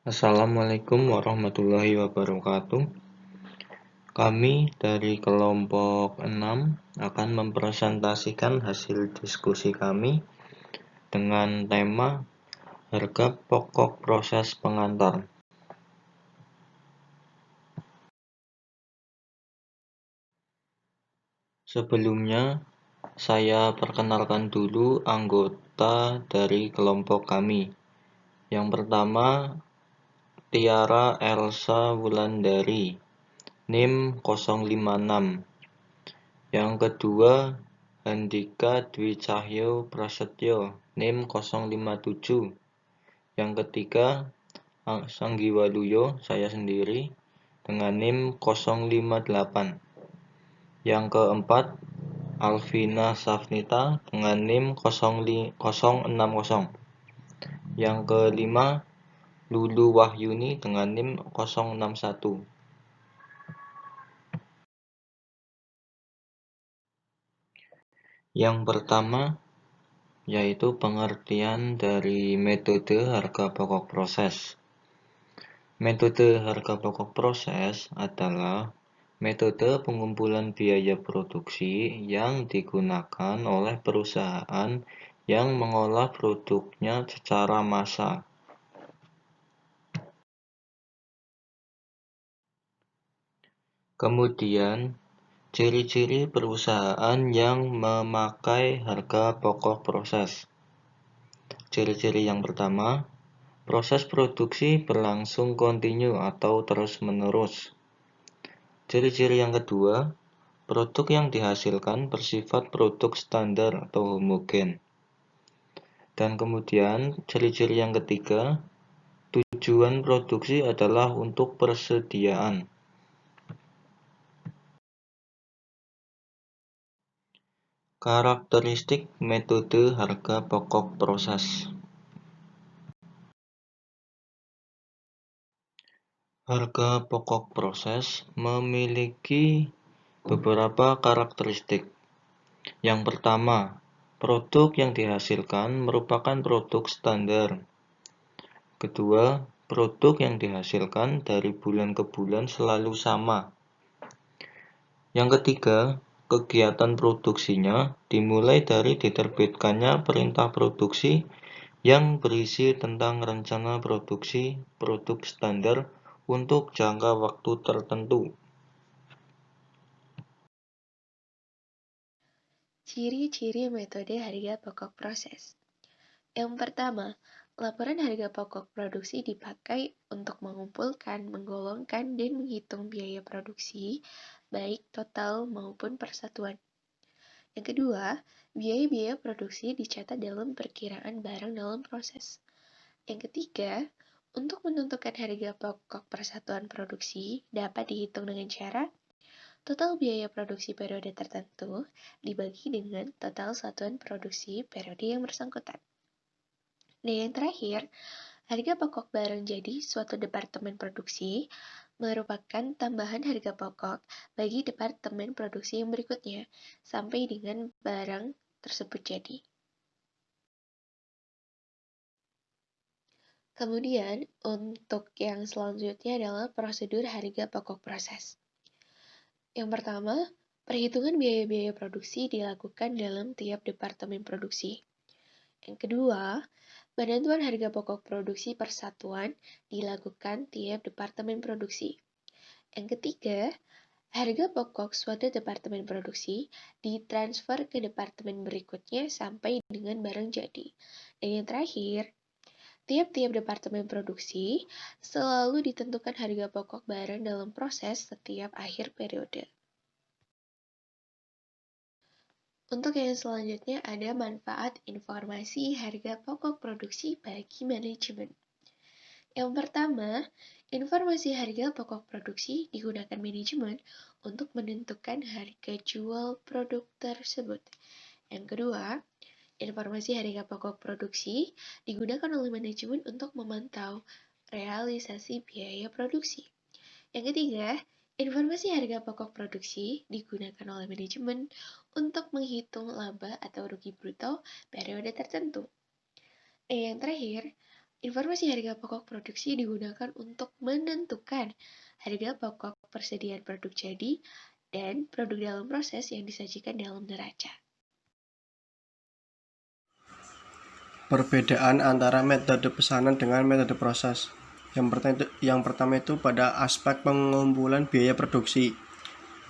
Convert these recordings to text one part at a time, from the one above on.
Assalamualaikum warahmatullahi wabarakatuh. Kami dari kelompok 6 akan mempresentasikan hasil diskusi kami dengan tema harga pokok proses pengantar. Sebelumnya, saya perkenalkan dulu anggota dari kelompok kami. Yang pertama, Tiara Elsa Wulandari, NIM 056. Yang kedua, Handika Dwi Cahyo Prasetyo, NIM 057. Yang ketiga, Sanggi Waluyo, saya sendiri, dengan NIM 058. Yang keempat, Alvina Safnita dengan NIM 060. Yang kelima, Lulu Wahyuni dengan NIM 061. Yang pertama, yaitu pengertian dari metode harga pokok proses. Metode harga pokok proses adalah metode pengumpulan biaya produksi yang digunakan oleh perusahaan yang mengolah produknya secara massal. Kemudian, ciri-ciri perusahaan yang memakai harga pokok proses. Ciri-ciri yang pertama, proses produksi berlangsung kontinu atau terus-menerus. Ciri-ciri yang kedua, produk yang dihasilkan bersifat produk standar atau homogen. Dan kemudian, ciri-ciri yang ketiga, tujuan produksi adalah untuk persediaan. Karakteristik metode harga pokok proses. Harga pokok proses memiliki beberapa karakteristik. Yang pertama, produk yang dihasilkan merupakan produk standar. Kedua, produk yang dihasilkan dari bulan ke bulan selalu sama. Yang ketiga, kegiatan produksinya dimulai dari diterbitkannya perintah produksi yang berisi tentang rencana produksi produk standar untuk jangka waktu tertentu. Ciri-ciri metode harga pokok proses. Yang pertama, laporan harga pokok produksi dipakai untuk mengumpulkan, menggolongkan, dan menghitung biaya produksi, baik total maupun persatuan. Yang kedua, biaya-biaya produksi dicatat dalam perkiraan barang dalam proses. Yang ketiga, untuk menentukan harga pokok persatuan produksi dapat dihitung dengan cara total biaya produksi periode tertentu dibagi dengan total satuan produksi periode yang bersangkutan. Dan yang terakhir, harga pokok barang jadi suatu departemen produksi merupakan tambahan harga pokok bagi departemen produksi yang berikutnya sampai dengan barang tersebut jadi. Kemudian, untuk yang selanjutnya adalah prosedur harga pokok proses. Yang pertama, perhitungan biaya-biaya produksi dilakukan dalam tiap departemen produksi. Yang kedua, penentuan harga pokok produksi persatuan dilakukan tiap departemen produksi. Yang ketiga, harga pokok suatu departemen produksi ditransfer ke departemen berikutnya sampai dengan barang jadi. Dan yang terakhir, tiap-tiap departemen produksi selalu ditentukan harga pokok barang dalam proses setiap akhir periode. Untuk yang selanjutnya ada manfaat informasi harga pokok produksi bagi manajemen. Yang pertama, informasi harga pokok produksi digunakan manajemen untuk menentukan harga jual produk tersebut. Yang kedua, informasi harga pokok produksi digunakan oleh manajemen untuk memantau realisasi biaya produksi. Yang ketiga, informasi harga pokok produksi digunakan oleh manajemen untuk menghitung laba atau rugi bruto periode tertentu. Dan yang terakhir, Informasi harga pokok produksi digunakan untuk menentukan harga pokok persediaan produk jadi dan produk dalam proses yang disajikan dalam neraca. Perbedaan antara metode pesanan dengan metode proses. Yang pertama itu pada aspek pengumpulan biaya produksi.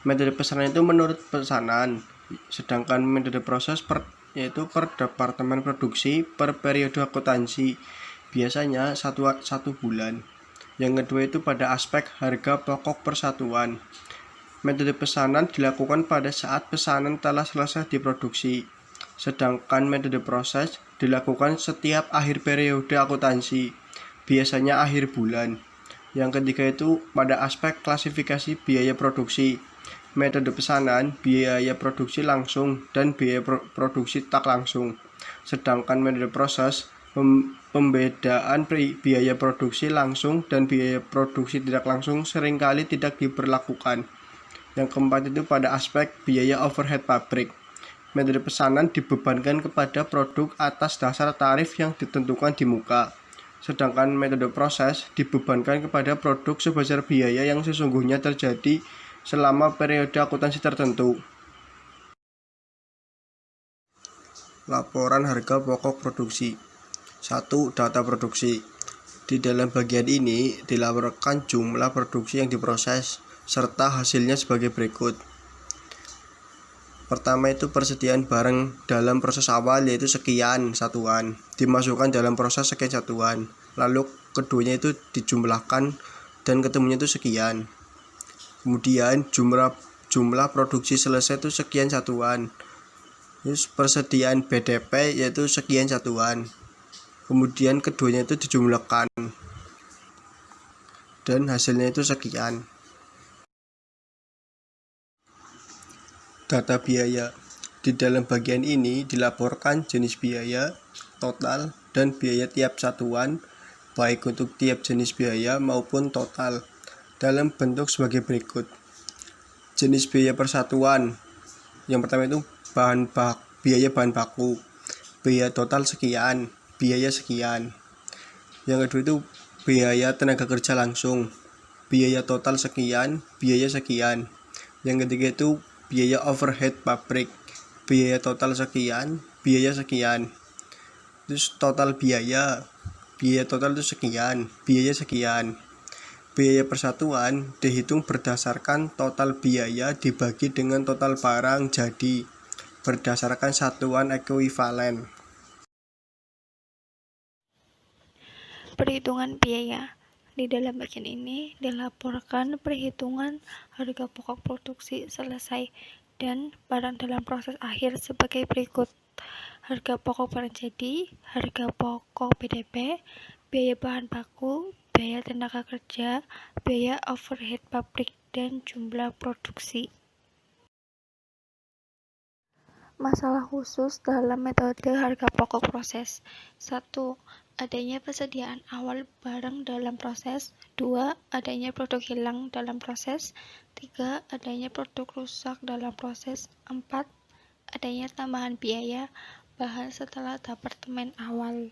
Metode pesanan itu menurut pesanan, sedangkan metode proses yaitu per departemen produksi per periode akuntansi, biasanya satu bulan. Yang kedua itu pada aspek harga pokok persatuan. Metode pesanan dilakukan pada saat pesanan telah selesai diproduksi, sedangkan metode proses dilakukan setiap akhir periode akuntansi, biasanya akhir bulan. Yang ketiga itu pada aspek klasifikasi biaya produksi. Metode pesanan, biaya produksi langsung dan biaya produksi tak langsung. Sedangkan metode proses, pembedaan biaya produksi langsung dan biaya produksi tidak langsung seringkali tidak diberlakukan. Yang keempat itu pada aspek biaya overhead pabrik. Metode pesanan dibebankan kepada produk atas dasar tarif yang ditentukan di muka. Sedangkan metode proses dibebankan kepada produk sebesar biaya yang sesungguhnya terjadi selama periode akuntansi tertentu. Laporan harga pokok produksi. 1. Data produksi. Di dalam bagian ini dilaporkan jumlah produksi yang diproses serta hasilnya sebagai berikut. Pertama itu persediaan barang dalam proses awal yaitu sekian satuan, dimasukkan dalam proses sekian satuan. Lalu keduanya itu dijumlahkan dan ketemunya itu sekian. Kemudian jumlah produksi selesai itu sekian satuan. Terus persediaan BDP yaitu sekian satuan. Kemudian keduanya itu dijumlahkan dan hasilnya itu sekian. Data biaya. Di dalam bagian ini dilaporkan jenis biaya, total, dan biaya tiap satuan, baik untuk tiap jenis biaya maupun total, dalam bentuk sebagai berikut. Jenis biaya persatuan. Yang pertama itu biaya bahan baku. Biaya total sekian, biaya sekian. Yang kedua itu biaya tenaga kerja langsung. Biaya total sekian, biaya sekian. Yang ketiga itu biaya overhead pabrik. Biaya total sekian, biaya sekian. Terus total biaya total itu sekian, biaya sekian. Biaya persatuan dihitung berdasarkan total biaya dibagi dengan total barang jadi berdasarkan satuan ekuivalen. Perhitungan biaya. Di dalam bagian ini dilaporkan perhitungan harga pokok produksi selesai dan barang dalam proses akhir sebagai berikut. Harga pokok barang jadi, harga pokok BDP, biaya bahan baku, biaya tenaga kerja, biaya overhead pabrik, dan jumlah produksi. Masalah khusus dalam metode harga pokok proses. 1. Adanya persediaan awal barang dalam proses. 2. Adanya produk hilang dalam proses. 3. Adanya produk rusak dalam proses. 4. Adanya tambahan biaya bahan setelah departemen awal.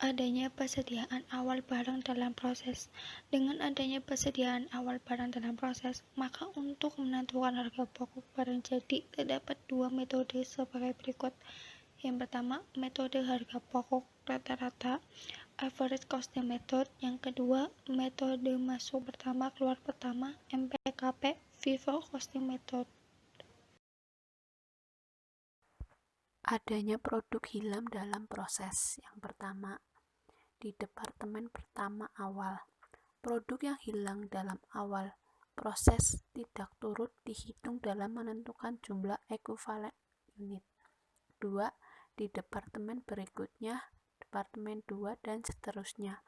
Adanya persediaan awal barang dalam proses. Dengan adanya persediaan awal barang dalam proses, maka untuk menentukan harga pokok barang jadi terdapat dua metode sebagai berikut. Yang pertama, metode harga pokok rata-rata, average costing method. Yang kedua, metode masuk pertama keluar pertama, MPKP, FIFO costing method. Adanya produk hilang dalam proses. Yang pertama, di departemen pertama awal, produk yang hilang dalam awal proses tidak turut dihitung dalam menentukan jumlah ekuivalen unit. 2. Di departemen berikutnya, departemen 2 dan seterusnya.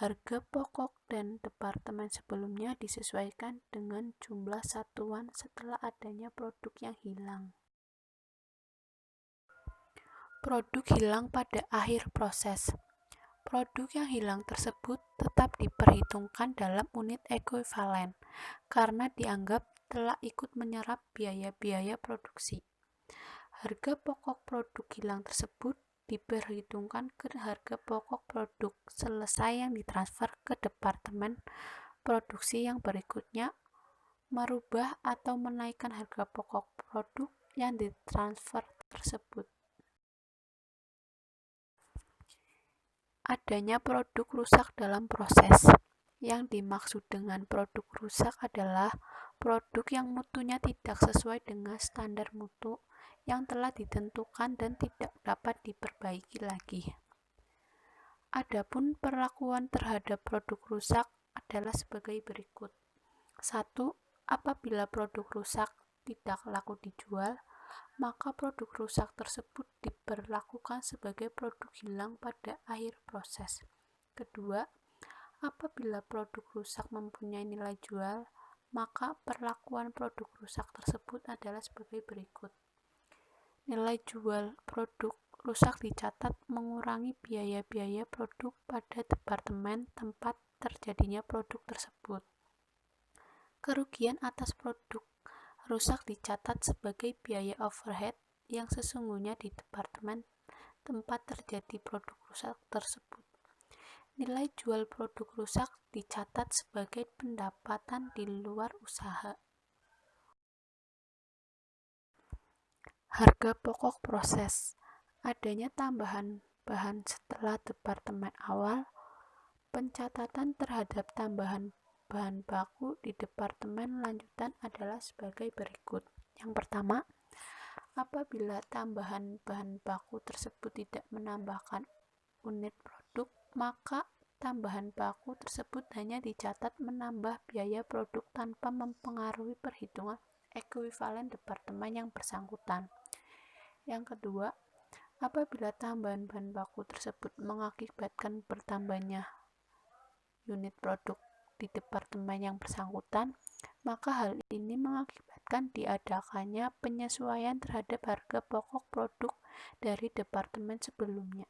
Harga pokok dan departemen sebelumnya disesuaikan dengan jumlah satuan setelah adanya produk yang hilang. Produk hilang pada akhir proses. Produk yang hilang tersebut tetap diperhitungkan dalam unit ekuivalen karena dianggap telah ikut menyerap biaya-biaya produksi. Harga pokok produk hilang tersebut diperhitungkan ke harga pokok produk selesai yang ditransfer ke departemen produksi yang berikutnya, merubah atau menaikkan harga pokok produk yang ditransfer tersebut. Adanya produk rusak dalam proses. Yang dimaksud dengan produk rusak adalah produk yang mutunya tidak sesuai dengan standar mutu yang telah ditentukan dan tidak dapat diperbaiki lagi. Adapun perlakuan terhadap produk rusak adalah sebagai berikut. 1. Apabila produk rusak tidak laku dijual, maka produk rusak tersebut diperlakukan sebagai produk hilang pada akhir proses. Kedua, apabila produk rusak mempunyai nilai jual, maka perlakuan produk rusak tersebut adalah sebagai berikut. Nilai jual produk rusak dicatat mengurangi biaya-biaya produk pada departemen tempat terjadinya produk tersebut. Kerugian atas produk rusak dicatat sebagai biaya overhead yang sesungguhnya di departemen tempat terjadi produk rusak tersebut. Nilai jual produk rusak dicatat sebagai pendapatan di luar usaha. Harga pokok proses. Adanya tambahan bahan setelah departemen awal, pencatatan terhadap tambahan bahan baku di departemen lanjutan adalah sebagai berikut. Yang pertama, apabila tambahan bahan baku tersebut tidak menambahkan unit produk, maka tambahan baku tersebut hanya dicatat menambah biaya produk tanpa mempengaruhi perhitungan ekuivalen departemen yang bersangkutan. Yang kedua, apabila tambahan bahan baku tersebut mengakibatkan bertambahnya unit produk di departemen yang bersangkutan, maka hal ini mengakibatkan diadakannya penyesuaian terhadap harga pokok produk dari departemen sebelumnya.